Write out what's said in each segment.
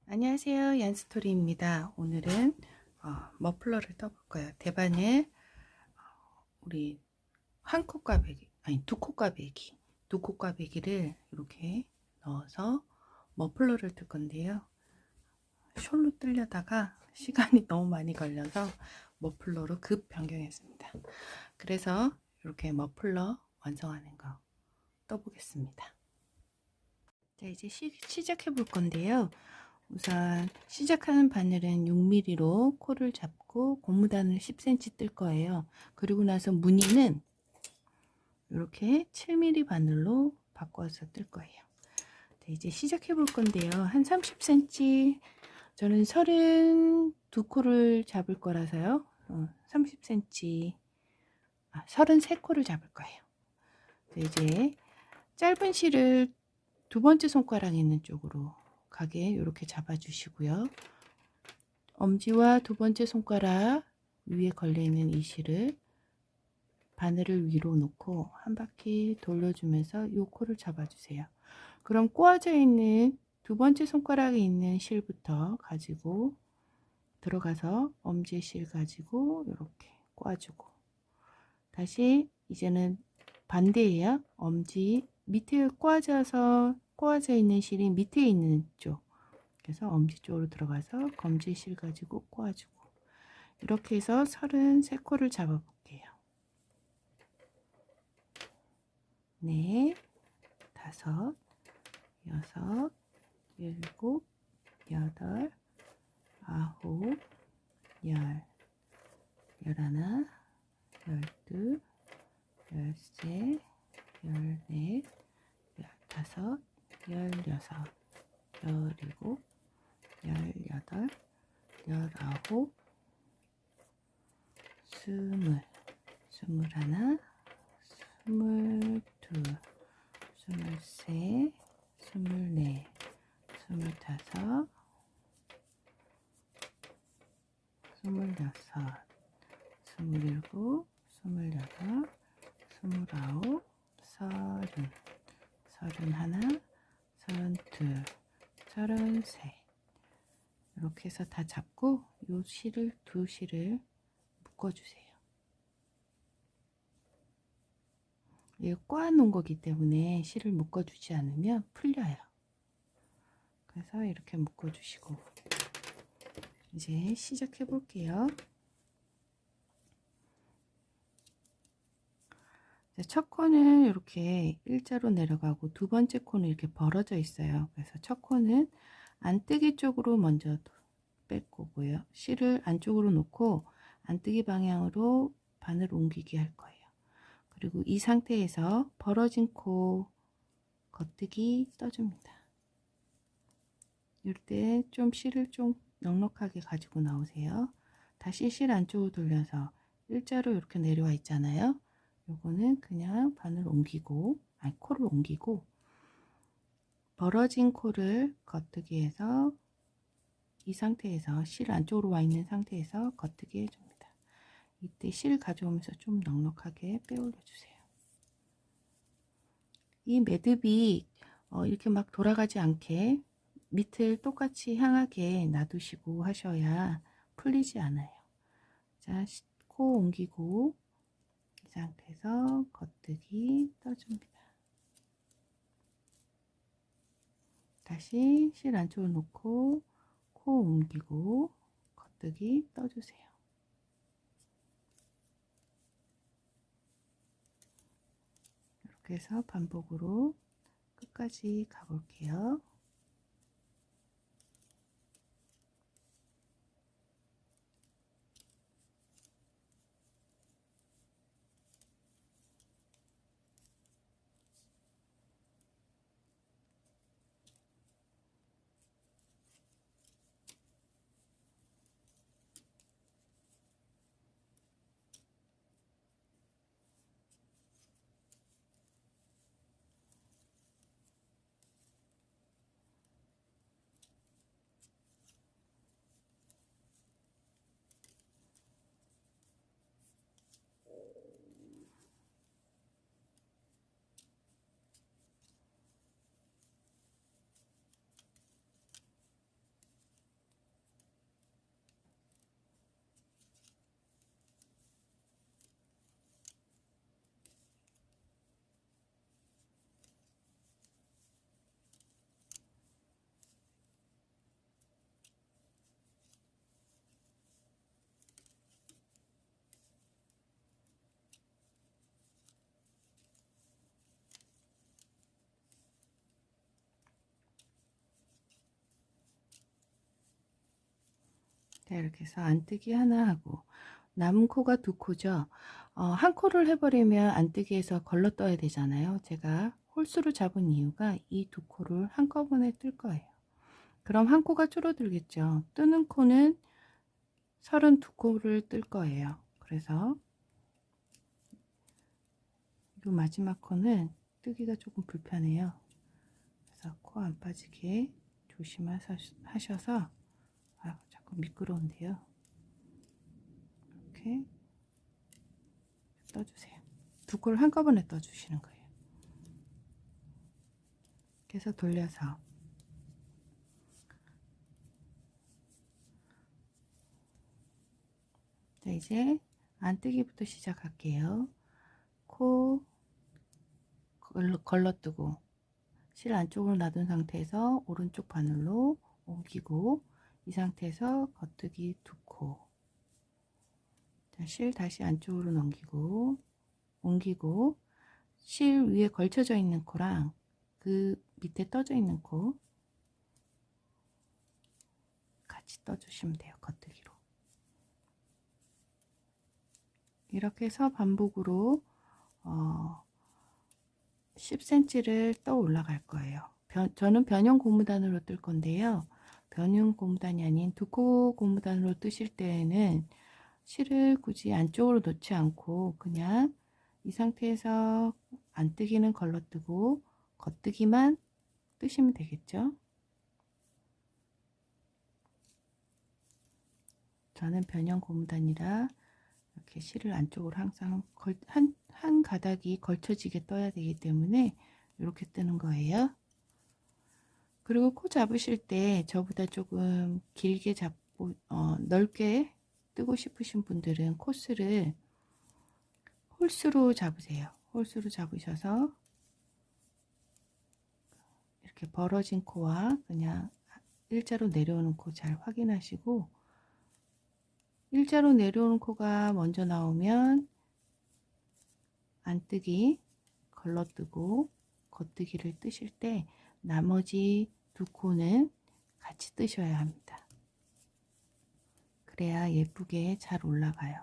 안녕하세요. 얀스토리입니다. 오늘은 머플러를 떠볼 거예요. 대바늘 우리 한 콧가베기 아니 두 콧가베기 두 콧가베기를 이렇게 넣어서 머플러를 뜰 건데요. 숄로 뜨려다가 시간이 너무 많이 걸려서 머플러로 급 변경했습니다. 그래서 이렇게 머플러 완성하는 거 떠보겠습니다. 자, 이제 시작해 볼 건데요. 우선 시작하는 바늘은 6mm로 코를 잡고 고무단을 10cm 뜰 거예요. 그리고 나서 무늬는 이렇게 7mm 바늘로 바꿔서 뜰 거예요. 자, 이제 시작해 볼 건데요. 한 30cm, 저는 32코를 잡을 거라서요. 30cm, 33코를 잡을 거예요. 자, 이제 짧은 실을 두 번째 손가락 있는 쪽으로 가게 이렇게 잡아 주시고요. 엄지와 두 번째 손가락 위에 걸려 있는 이 실을 바늘을 위로 놓고 한 바퀴 돌려주면서 이 코를 잡아 주세요. 그럼 꼬아져 있는 두 번째 손가락에 있는 실부터 가지고 들어가서 엄지 실 가지고 이렇게 꼬아주고, 다시 이제는 반대예요. 엄지 밑에 꼬아져 있는 실이 밑에 있는 쪽, 그래서 엄지 쪽으로 들어가서 검지 실 가지고 꼬아주고, 이렇게 해서 33코를 잡아 볼게요. 네, 다섯, 여섯, 일곱, 여덟, 아홉, 열, 열하나, 열둘, 열세, 열넷, 열다섯, 열여섯, 열일곱, 열여덟, 열아홉, 스물, 스물하나, 스물둘, 스물셋, 스물넷, 스물다섯, 스물여섯, 스물일곱, 스물여덟, 스물아홉, 서른, 서른하나, 서른둘, 서른셋, 이렇게 해서 다 잡고 요 실을 두 실을 묶어주세요. 이거 꼬아 놓은 거기 때문에 실을 묶어주지 않으면 풀려요. 그래서 이렇게 묶어주시고 이제 시작해 볼게요. 첫 코는 이렇게 일자로 내려가고 두 번째 코는 이렇게 벌어져 있어요. 그래서 첫 코는 안뜨기 쪽으로 먼저 뺄 거고요. 실을 안쪽으로 놓고 안뜨기 방향으로 바늘 옮기기 할 거예요. 그리고 이 상태에서 벌어진 코 겉뜨기 떠줍니다. 이럴 때 좀 실을 좀 넉넉하게 가지고 나오세요. 다시 실 안쪽으로 돌려서 일자로 이렇게 내려와 있잖아요. 요거는 그냥 바늘 옮기고, 아니 코를 옮기고, 벌어진 코를 겉뜨기 해서 이 상태에서 실 안쪽으로 와 있는 상태에서 겉뜨기 해줍니다. 이때 실 가져오면서 좀 넉넉하게 빼올려 주세요. 이 매듭이 이렇게 막 돌아가지 않게 밑을 똑같이 향하게 놔두시고 하셔야 풀리지 않아요. 자, 코 옮기고 이 상태에서 겉뜨기 떠줍니다. 다시 실 안쪽으로 놓고 코 옮기고 겉뜨기 떠주세요. 이렇게 해서 반복으로 끝까지 가볼게요. 자, 이렇게 해서 안뜨기 하나 하고 남은 코가 두 코죠. 한 코를 해버리면 안뜨기에서 걸러 떠야 되잖아요. 제가 홀수로 잡은 이유가 이 두 코를 한꺼번에 뜰 거예요. 그럼 한 코가 줄어들겠죠. 뜨는 코는 32코를 뜰 거예요. 그래서 이 마지막 코는 뜨기가 조금 불편해요. 그래서 코 안 빠지게 조심하셔서, 아, 자꾸 미끄러운데요. 이렇게 떠주세요. 두 코를 한꺼번에 떠주시는 거예요. 그래서 돌려서 자, 이제 안뜨기부터 시작할게요. 코 걸러뜨고 실 안쪽으로 놔둔 상태에서 오른쪽 바늘로 옮기고 이 상태에서 겉뜨기 두 코. 자, 실 다시 안쪽으로 넘기고 옮기고 실 위에 걸쳐져 있는 코랑 그 밑에 떠져 있는 코 같이 떠주시면 돼요. 겉뜨기로. 이렇게 해서 반복으로 10cm를 떠 올라갈 거예요. 저는 변형 고무단으로 뜰 건데요. 변형 고무단이 아닌 두코 고무단으로 뜨실 때에는 실을 굳이 안쪽으로 놓지 않고 그냥 이 상태에서 안뜨기는 걸러뜨고 겉뜨기만 뜨시면 되겠죠. 저는 변형 고무단이라 이렇게 실을 안쪽으로 항상 한 가닥이 걸쳐지게 떠야 되기 때문에 이렇게 뜨는 거예요. 그리고 코 잡으실 때 저보다 조금 길게 잡고 넓게 뜨고 싶으신 분들은 코스를 홀수로 잡으세요. 홀수로 잡으셔서 이렇게 벌어진 코와 그냥 일자로 내려오는 코 잘 확인하시고, 일자로 내려오는 코가 먼저 나오면 안뜨기 걸러뜨고 겉뜨기를 뜨실 때 나머지 두 코는 같이 뜨셔야 합니다. 그래야 예쁘게 잘 올라가요.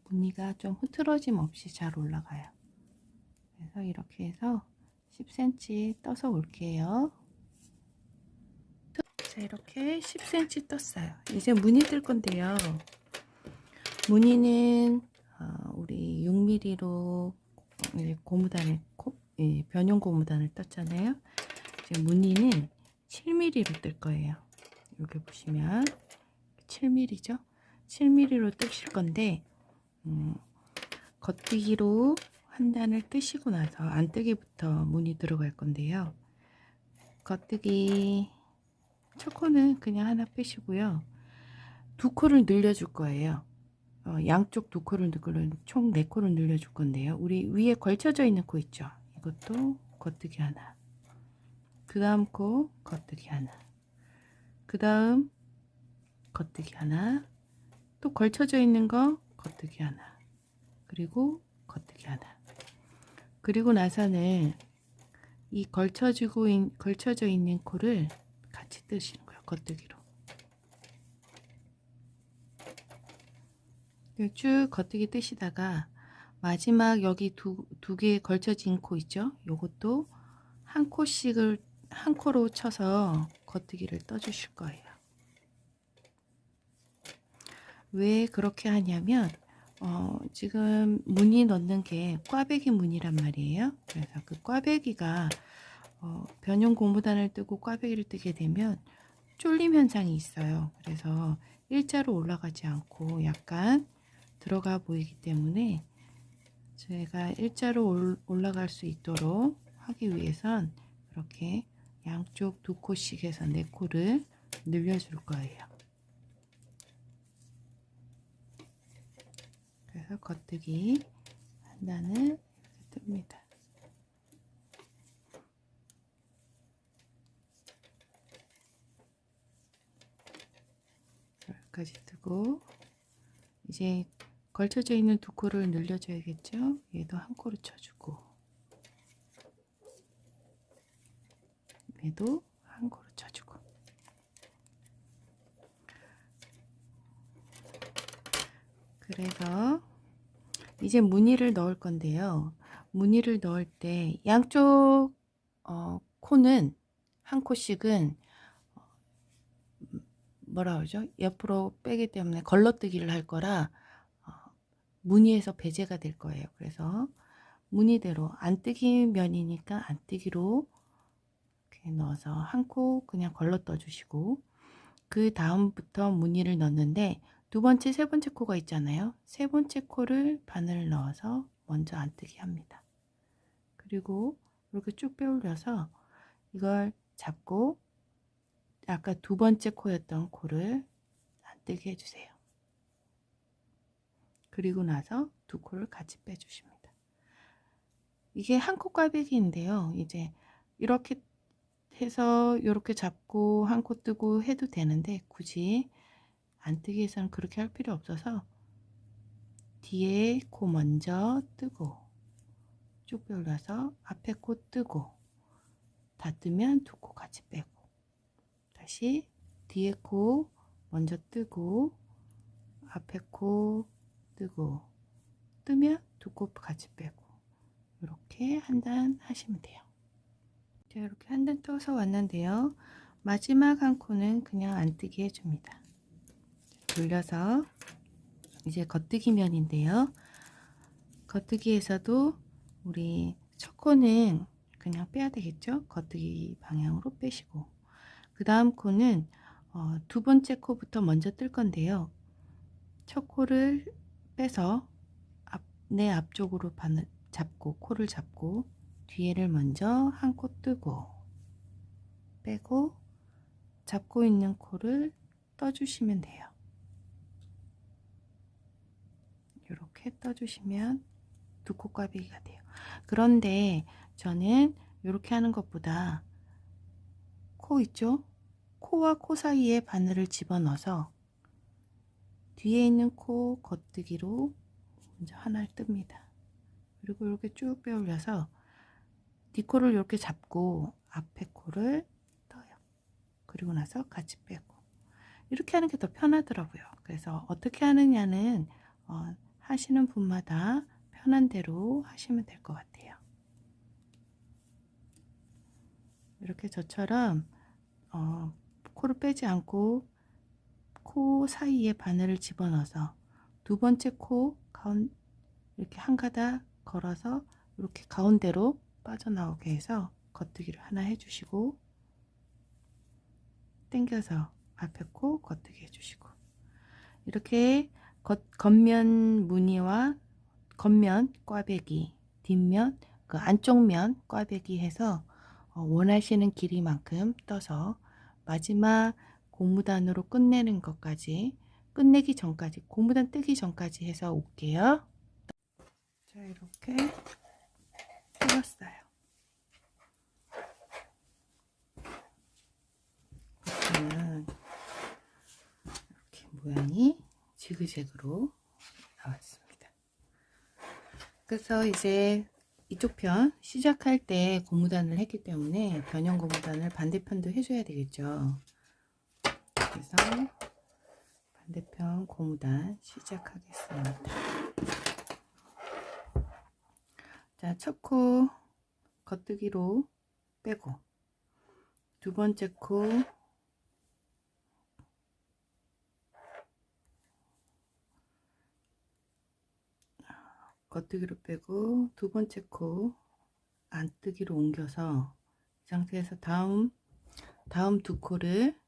무늬가 좀 흐트러짐 없이 잘 올라가요. 그래서 이렇게 해서 10cm 떠서 올게요. 자, 이렇게 10cm 떴어요. 이제 무늬 뜰 건데요. 무늬는 우리 6mm로 고무단을 변형 고무단을 떴잖아요. 이제 무늬는 7mm로 뜰 거예요. 여기 보시면 7mm죠. 7mm로 뜨실 건데 겉뜨기로 한 단을 뜨시고 나서 안뜨기부터 무늬 들어갈 건데요. 겉뜨기 첫 코는 그냥 하나 빼시고요. 두 코를 늘려줄 거예요. 양쪽 두 코를 총 4코를 늘려줄 건데요. 우리 위에 걸쳐져 있는 코 있죠. 이것도 겉뜨기 하나, 그 다음 코 겉뜨기 하나, 그 다음 겉뜨기 하나, 또 걸쳐져 있는 거 겉뜨기 하나, 그리고 겉뜨기 하나. 그리고 나서는 이 걸쳐져 있는 코를 같이 뜨시는 거예요. 겉뜨기로 쭉 겉뜨기 뜨시다가 마지막 여기 두 개 걸쳐진 코 있죠. 요것도 한 코씩을 한 코로 쳐서 겉뜨기를 떠주실 거예요. 왜 그렇게 하냐면 지금 무늬 넣는 게 꽈배기 무늬란 말이에요. 그래서 그 꽈배기가 변형 고무단을 뜨고 꽈배기를 뜨게 되면 쫄림 현상이 있어요. 그래서 일자로 올라가지 않고 약간 들어가 보이기 때문에 제가 일자로 올라갈 수 있도록 하기 위해선 이렇게 양쪽 두 코씩 해서 4코를 늘려줄 거예요. 그래서 겉뜨기 한 단을 이렇게 뜹니다. 여기까지 뜨고 이제 걸쳐져 있는 두 코를 늘려줘야겠죠. 얘도 한 코를 쳐주고 얘도 한 코를 쳐주고 그래서 이제 무늬를 넣을 건데요. 무늬를 넣을 때 양쪽 코는 한 코씩은 뭐라 그러죠? 옆으로 빼기 때문에 걸러뜨기를 할 거라 무늬에서 배제가 될 거예요. 그래서 무늬대로 안뜨기 면이니까 안뜨기로 이렇게 넣어서 한 코 그냥 걸러 떠주시고, 그 다음부터 무늬를 넣는데 두 번째, 세 번째 코가 있잖아요. 세 번째 코를 바늘 넣어서 먼저 안뜨기 합니다. 그리고 이렇게 쭉 빼올려서 이걸 잡고 아까 두 번째 코였던 코를 안뜨게 해주세요. 그리고 나서 두 코를 같이 빼주십니다. 이게 한 코 꽈배기인데요. 이제 이렇게 해서 이렇게 잡고 한 코 뜨고 해도 되는데 굳이 안뜨기에서는 그렇게 할 필요 없어서 뒤에 코 먼저 뜨고 쭉 빼올려서 앞에 코 뜨고 다 뜨면 두 코 같이 빼고, 다시 뒤에 코 먼저 뜨고 앞에 코 뜨고 뜨면 두 코 같이 빼고, 이렇게 한 단 하시면 돼요. 자, 이렇게 한 단 떠서 왔는데요. 마지막 한 코는 그냥 안뜨기 해줍니다. 돌려서 이제 겉뜨기 면인데요. 겉뜨기에서도 우리 첫 코는 그냥 빼야 되겠죠. 겉뜨기 방향으로 빼시고, 그 다음 코는 두 번째 코부터 먼저 뜰 건데요. 첫 코를 빼서 내 앞쪽으로 바늘 잡고 코를 잡고 뒤에를 먼저 한 코 뜨고 빼고 잡고 있는 코를 떠주시면 돼요. 이렇게 떠주시면 두 코 꽈배기가 돼요. 그런데 저는 이렇게 하는 것보다 코 있죠? 코와 코 사이에 바늘을 집어넣어서 뒤에 있는 코 겉뜨기로 먼저 하나를 뜹니다. 그리고 이렇게 쭉 빼올려서 뒷코를 이렇게 잡고 앞에 코를 떠요. 그리고 나서 같이 빼고, 이렇게 하는 게 더 편하더라고요. 그래서 어떻게 하느냐는 하시는 분마다 편한 대로 하시면 될 것 같아요. 이렇게 저처럼 코를 빼지 않고 코 사이에 바늘을 집어넣어서 두 번째 코 이렇게 한 가닥 걸어서 이렇게 가운데로 빠져나오게 해서 겉뜨기를 하나 해주시고, 당겨서 앞에 코 겉뜨기 해주시고, 이렇게 겉면 무늬와 겉면 꽈배기, 뒷면 그 안쪽 면 꽈배기 해서 원하시는 길이만큼 떠서 마지막 고무단으로 끝내는 것까지, 끝내기 전까지, 고무단 뜨기 전까지 해서 올게요. 자, 이렇게 뜯었어요. 보시면 이렇게 모양이 지그재그로 나왔습니다. 그래서 이제 이쪽 편 시작할 때 고무단을 했기 때문에 변형 고무단을 반대편도 해줘야 되겠죠. 그래서 반대편 고무단 시작하겠습니다. 자, 첫 코 겉뜨기로 빼고 두 번째 코 겉뜨기로 빼고 두 번째 코 안뜨기로 옮겨서 이 상태에서 다음 두 코를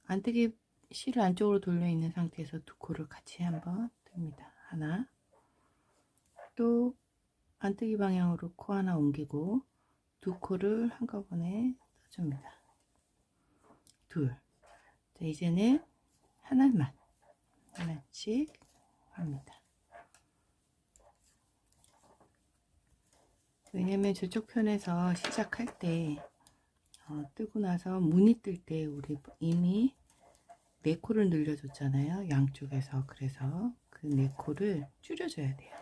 안뜨기 실을 안쪽으로 돌려 있는 상태에서 두 코를 같이 한번 뜹니다. 하나, 또 안뜨기 방향으로 코 하나 옮기고 두 코를 한꺼번에 떠줍니다. 둘. 자, 이제는 하나씩 합니다. 왜냐면 저쪽 편에서 시작할 때 뜨고 나서 무늬 뜰 때 우리 이미 4코를 늘려줬잖아요, 양쪽에서. 그래서 그 4코를 줄여줘야 돼요.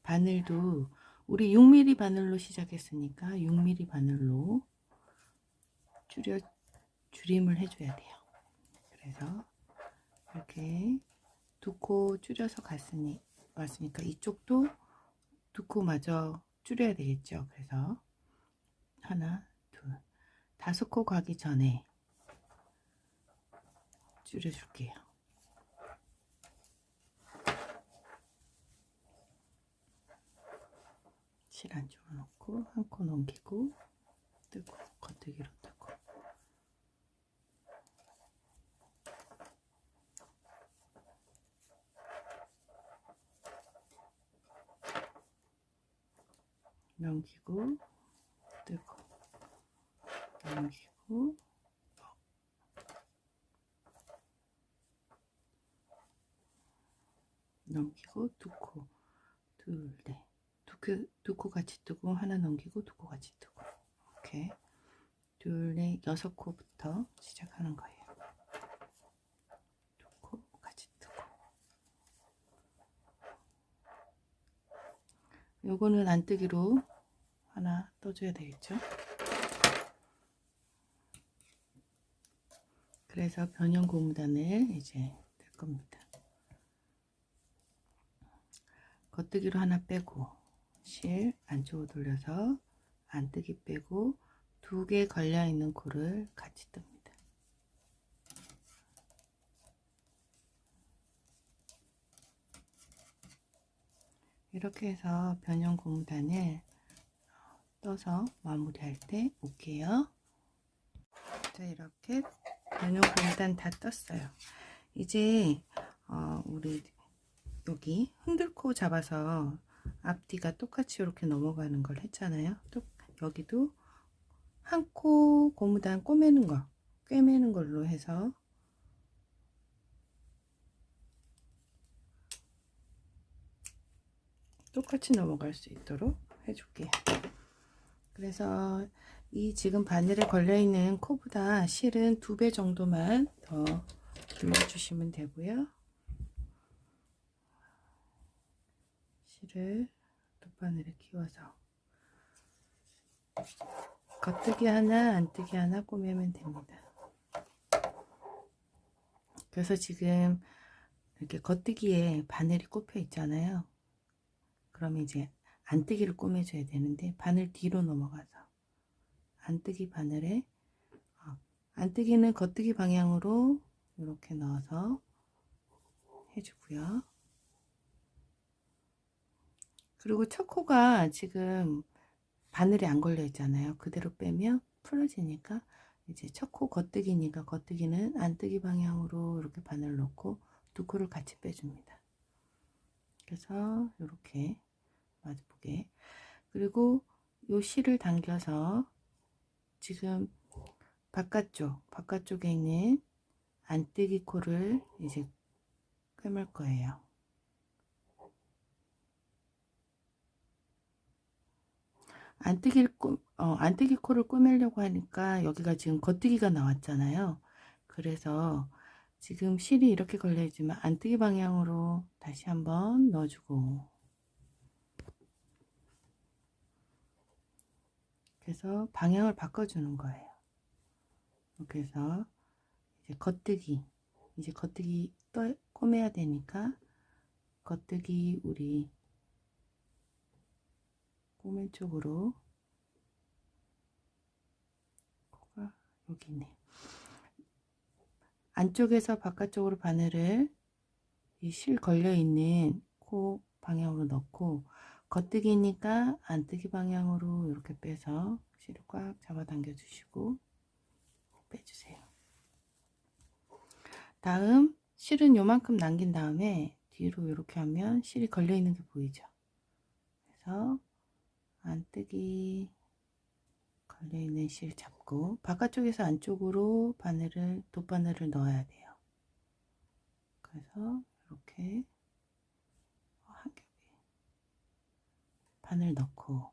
바늘도 우리 6mm 바늘로 시작했으니까 6mm 바늘로 줄임을 해줘야 돼요. 그래서 이렇게 두 코 줄여서 왔으니까 이쪽도 두 코 마저 줄여야 되겠죠. 그래서 하나, 둘, 5코 가기 전에 줄여줄게요. 실 안쪽으로 놓고 한 코 넘기고 뜨고 겉뜨기로 뜨고 넘기고 뜨고 넘기고 넘기고 두 코, 둘, 넷, 두 코 같이 뜨고 하나 넘기고 두 코 같이 뜨고 이렇게 둘, 넷, 6코부터 시작하는 거예요. 두 코 같이 뜨고 요거는 안뜨기로 하나 떠줘야 되겠죠. 그래서 변형 고무단을 이제 뜰 겁니다. 겉뜨기로 하나 빼고 실 안쪽으로 돌려서 안뜨기 빼고 2개 걸려 있는 코를 같이 뜹니다. 이렇게 해서 변형 고무단을 떠서 마무리할 때 올게요. 자, 이렇게 변형 고무단 다 떴어요. 이제 우리 여기 흔들코 잡아서 앞뒤가 똑같이 이렇게 넘어가는 걸 했잖아요. 또 여기도 한 코 고무단 꿰매는 걸로 해서 똑같이 넘어갈 수 있도록 해줄게요. 그래서 이 지금 바늘에 걸려 있는 코보다 실은 2배 정도만 더 돌려주시면 되고요. 실을 돗바늘에 끼워서 겉뜨기 하나 안뜨기 하나 꼬매면 됩니다. 그래서 지금 이렇게 겉뜨기에 바늘이 꼽혀 있잖아요. 그러면 이제 안뜨기를 꼬매줘야 되는데 바늘 뒤로 넘어가서 안뜨기 바늘에 안뜨기는 겉뜨기 방향으로 이렇게 넣어서 해주고요. 그리고 첫 코가 지금 바늘이 안 걸려 있잖아요. 그대로 빼면 풀어지니까 이제 첫 코 겉뜨기니까 겉뜨기는 안뜨기 방향으로 이렇게 바늘 넣고 두 코를 같이 빼줍니다. 그래서 이렇게 마주보게. 그리고 요 실을 당겨서 지금 바깥쪽에 있는 안뜨기 코를 이제 꿰맬 거예요. 안뜨기 코를 꿰매려고 하니까 여기가 지금 겉뜨기가 나왔잖아요. 그래서 지금 실이 이렇게 걸려 있지만 안뜨기 방향으로 다시 한번 넣어주고, 그래서 방향을 바꿔주는 거예요. 이렇게 해서 이제 겉뜨기 또 꼬매야 되니까 겉뜨기 우리 꼬맨 쪽으로 코가 여기 있네. 안쪽에서 바깥쪽으로 바늘을 이 실 걸려 있는 코 방향으로 넣고 겉뜨기니까 안뜨기 방향으로 이렇게 빼서 실을 꽉 잡아당겨 주시고 빼주세요. 다음 실은 요만큼 남긴 다음에 뒤로 이렇게 하면 실이 걸려 있는 게 보이죠. 그래서 안뜨기 걸려 있는 실 잡고 바깥쪽에서 안쪽으로 돗바늘을 넣어야 돼요. 그래서 이렇게 한 겹에 바늘 넣고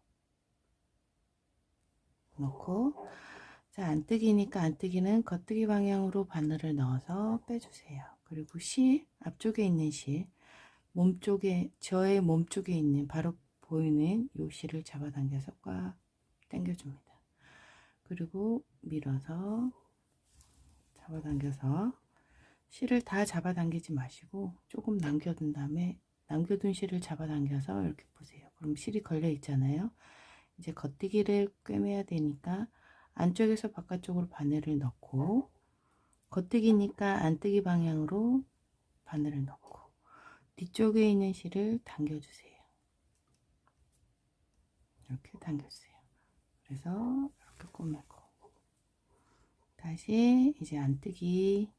자, 안뜨기니까 안뜨기는 겉뜨기 방향으로 바늘을 넣어서 빼주세요. 그리고 앞쪽에 있는 저의 몸쪽에 있는 바로 보이는 요 실을 잡아당겨서 꽉 당겨줍니다. 그리고 밀어서 잡아당겨서 실을 다 잡아당기지 마시고 조금 남겨둔 다음에 남겨둔 실을 잡아당겨서 이렇게 보세요. 그럼 실이 걸려 있잖아요. 이제 겉뜨기를 꿰매야 되니까 안쪽에서 바깥쪽으로 바늘을 넣고, 겉뜨기니까 안뜨기 방향으로 바늘을 넣고 뒤쪽에 있는 실을 당겨주세요. 이렇게 당겨주세요. 그래서 이렇게 꼬매고, 다시 이제 안뜨기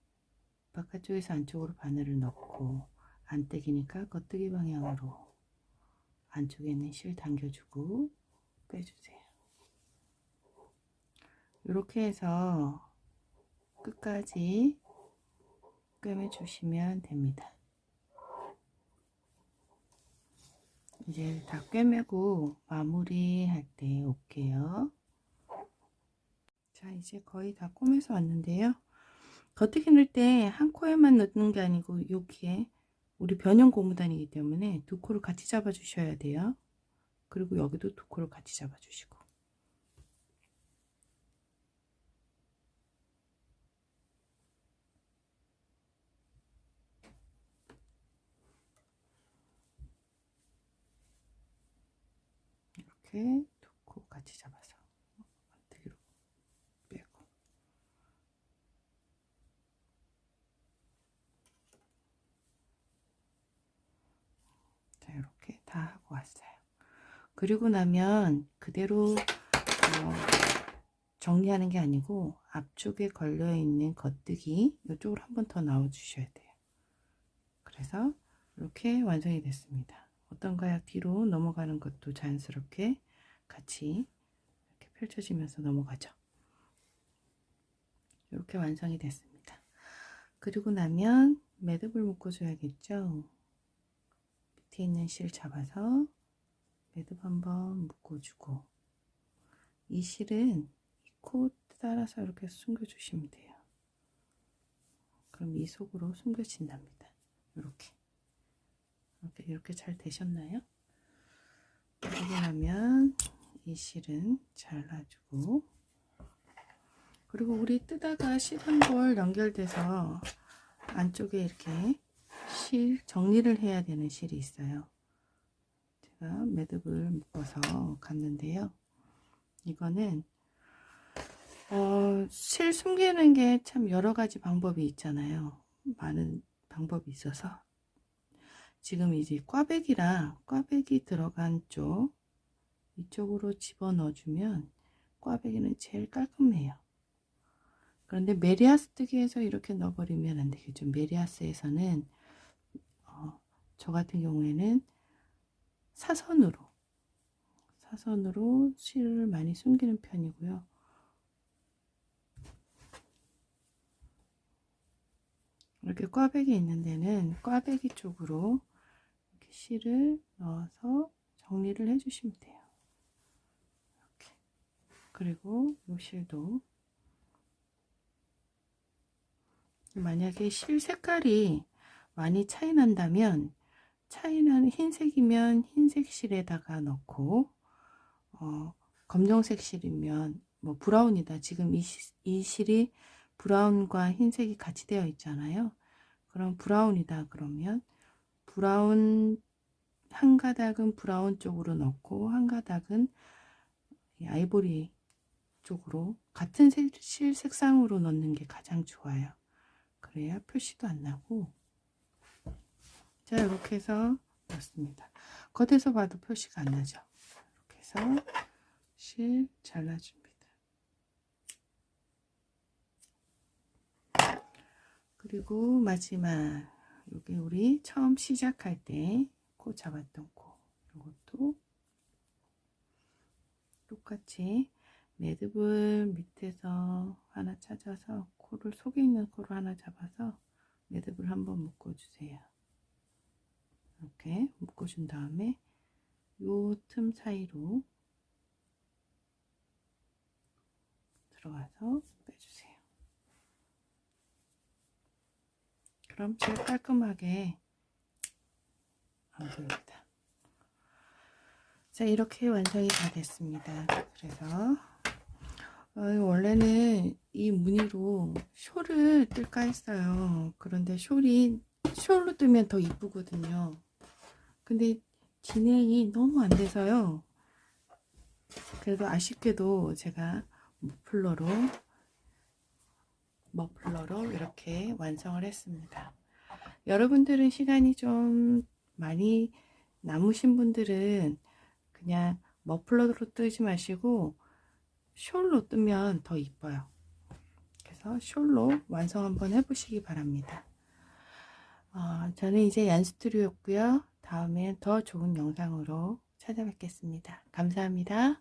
바깥쪽에서 안쪽으로 바늘을 넣고, 안뜨기니까 겉뜨기 방향으로 안쪽에 있는 실 당겨주고 빼주세요. 이렇게 해서 끝까지 꿰매 주시면 됩니다. 이제 다 꿰매고 마무리 할 때 올게요. 자, 이제 거의 다 꿰매서 왔는데요. 겉뜨기 넣을 때 한 코에만 넣는 게 아니고 여기에 우리 변형 고무단이기 때문에 두 코를 같이 잡아 주셔야 돼요. 그리고 여기도 두 코를 같이 잡아 주시고, 이렇게 두 코 같이 잡아서 뒤로 빼고, 자, 이렇게 다 하고 왔어요. 그리고 나면 그대로 정리하는 게 아니고 앞쪽에 걸려 있는 겉뜨기 이쪽으로 한 번 더 넣어 주셔야 돼요. 그래서 이렇게 완성이 됐습니다. 어떤가요? 뒤로 넘어가는 것도 자연스럽게 같이 이렇게 펼쳐지면서 넘어가죠. 이렇게 완성이 됐습니다. 그리고 나면 매듭을 묶어줘야겠죠. 밑에 있는 실 잡아서 매듭 한번 묶어주고, 이 실은 이 코 따라서 이렇게 숨겨주시면 돼요. 그럼 이 속으로 숨겨진답니다. 이렇게 잘 되셨나요? 그러고 나면 이 실은 잘라주고, 그리고 우리 뜨다가 실 한 벌 연결돼서 안쪽에 이렇게 실 정리를 해야 되는 실이 있어요. 제가 매듭을 묶어서 갔는데요. 이거는 실 숨기는 게 참 여러 가지 방법이 있잖아요. 많은 방법이 있어서 지금 이제 꽈배기 들어간 쪽 이쪽으로 집어넣어 주면 꽈배기는 제일 깔끔해요. 그런데 메리아스 뜨기에서 이렇게 넣어버리면 안 되겠죠. 메리아스에서는 저 같은 경우에는 사선으로 실을 많이 숨기는 편이고요. 이렇게 꽈배기 있는 데는 꽈배기 쪽으로 이렇게 실을 넣어서 정리를 해 주시면 돼요. 이렇게. 그리고 이 실도 만약에 실 색깔이 많이 차이 난다면, 차이나는 흰색이면 흰색 실에다가 넣고, 검정색 실이면 뭐 브라운이다. 지금 이 실이 브라운과 흰색이 같이 되어 있잖아요. 그럼 브라운이다 그러면 브라운 한 가닥은 브라운 쪽으로 넣고 한 가닥은 아이보리 쪽으로 같은 실 색상으로 넣는 게 가장 좋아요. 그래야 표시도 안 나고. 자, 이렇게 해서 넣습니다. 겉에서 봐도 표시가 안 나죠. 이렇게 해서 실 잘라줍니다. 그리고 마지막, 여기 우리 처음 시작할 때 코 잡았던 코, 이것도 똑같이 매듭을 밑에서 하나 찾아서 코를 속에 있는 코를 하나 잡아서 매듭을 한번 묶어주세요. 이렇게 묶어준 다음에 요 틈 사이로 들어가서 빼주세요. 그럼 제일 깔끔하게 완성입니다. 자, 이렇게 완성이 다 됐습니다. 그래서 원래는 이 무늬로 숄을 뜰까 했어요. 그런데 숄로 뜨면 더 이쁘거든요. 근데 진행이 너무 안 돼서요. 그래도 아쉽게도 제가 머플러로 이렇게 완성을 했습니다. 여러분들은 시간이 좀 많이 남으신 분들은 그냥 머플러로 뜨지 마시고 숄로 뜨면 더 이뻐요. 그래서 숄로 완성 한번 해보시기 바랍니다. 저는 이제 얀스투리오였고요. 다음에 더 좋은 영상으로 찾아뵙겠습니다. 감사합니다.